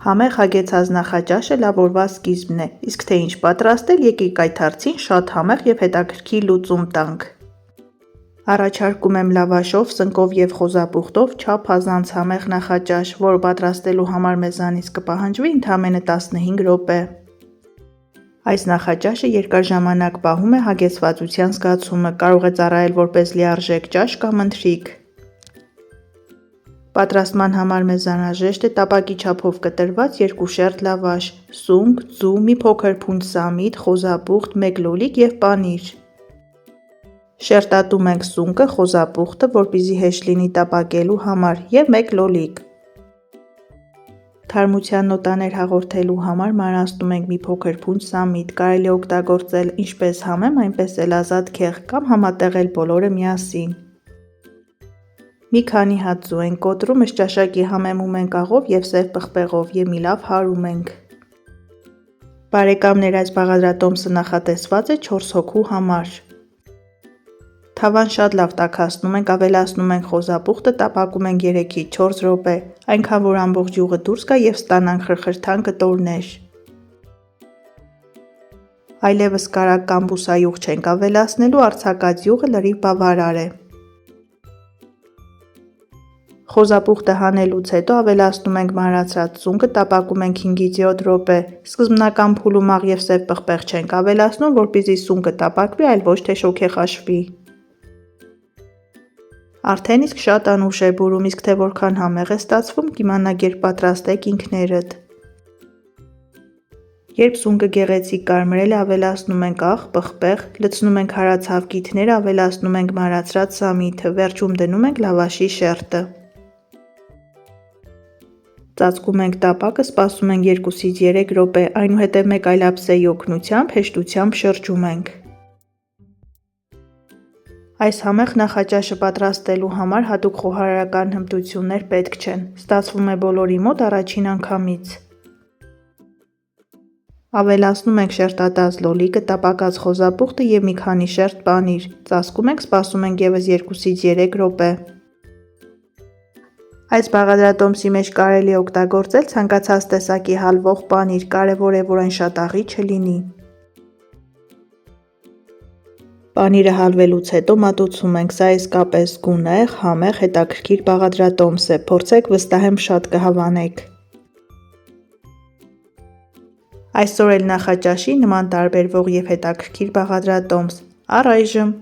Համեղ հագեցած նախաճաշը լավորված սկիզբն է, իսկ թե ինչ պատրաստել, եկեք այդ հարցին շատ համեղ և հետաքրքիր լուծում տանք։ Առաջարկում եմ լավաշով, սնկով և խոզապուխտով չափազանց համեղ նախաճաշ, որը պատրաստելու համար մեզանից կպահանջվի ընդամենը 15 րոպե։ Այս նախաճաշը երկար ժամանակ պահում է հագեցվածության զգացումը, կարող է ծառայել որպես լիարժեք ճաշ կամ ընթրիք։ Պատրաստման համար մեզ անհրաժեշտ է տապակի չափով կտրված 2 շերտ լավաշ, սունկ, ձու, մի փոքր փունջ սամիտ, խոզապուխտ, 1 լոլիկ և պանիր։ Շերտատում ենք սունկը, խոզապուխտը, որպեսզի հեշտ լինի տապակելու համար, և 1 լոլիկ։ Թարմության նոտաներ հաղորդելու համար մանրացնում ենք մի փոքր փունջ սամիտ, կարելի է օգտագործել ինչպես համեմ, այնպես էլ ազատ քեղ կամ համատեղել բոլորը միասին։ Մի քանի հատ ձու ենք կոտրում, ըստ ճաշակի համեմում ենք աղով և սև պղպեղով և մի լավ հարում ենք։ Բարեկամներ, այս բաղադրատոմսը նախատեսված է 4 հոգու համար։ Թավան շատ լավ տաքացնում ենք, ավելացնում ենք խոզապուխտը, տապակում ենք 3-ից 4 րոպե, այնքան որ ամբողջ յուղը դուրս գա և ստանանք խրխրթան կտորներ։ Այլևս կարագ կամ բուսայուղ չենք ավելացնելու, արձակած յուղը լրիվ բավարար է։ Խոզապուխտը հանելուց հետո ավելացնում ենք մանրացրած սունկը, տապակում ենք 5-ից 7 րոպե, սկզբնական փուլումաղ և սև պղպեղ չենք ավելացնում, որպեսզի սունկը տապակվի, այլ ոչ թե շոգեխաշվի։ Արդեն իսկ շատ անուշ է բուրում, իսկ թե որքան համեղ է ստացվում, կիմանաք երբ պատրաստեք ինքներդ։ Երբ սունկը գեղեցիկ կարմրել է, ավելացնում ենք աղ, պղպեղ, լցնում ենք հարած հավկիթները, ավելացնում ենք մանրացրած սամիթը, վերջում դնում ենք լավաշի շերտը։ Ծածկում ենք տապակը, սպասում ենք 2-ից 3 րոպե, այնուհետև մեկ այլ ափսեի օգնությամբ հեշտությամբ շրջում ենք։ Այս համեղ նախաճաշը պատրաստելու համար հատուկ խոհարարական հմտություններ պետք չեն, ստացվում է բոլորի մոտ առաջին անգամից։ Ավելացնում ենք շերտատած լոլիկը, տապակած խոզապուխտը և մի քանի շերտ պանիր, ծածկում ենք, սպասում ենք ևս 2-ից 3 րոպե։ Այս բաղադրատոմսի մեջ կարելի է օգտագործել ցանկացած տեսակի հալվող պանիր, կարևոր է, որ այն շատ աղի չլինի։ Պանիրը հալվելուց հետո մատուցում ենք, սա իսկապես գունեղ, համեղ, հետաքրքիր բաղադրատոմս է, փորձեք, վստահ եմ շատ կհավանեք։ Այսօր էլ նախաճաշի նման տարբերվող և հետաքրքիր բաղադրատոմս, առայժմ։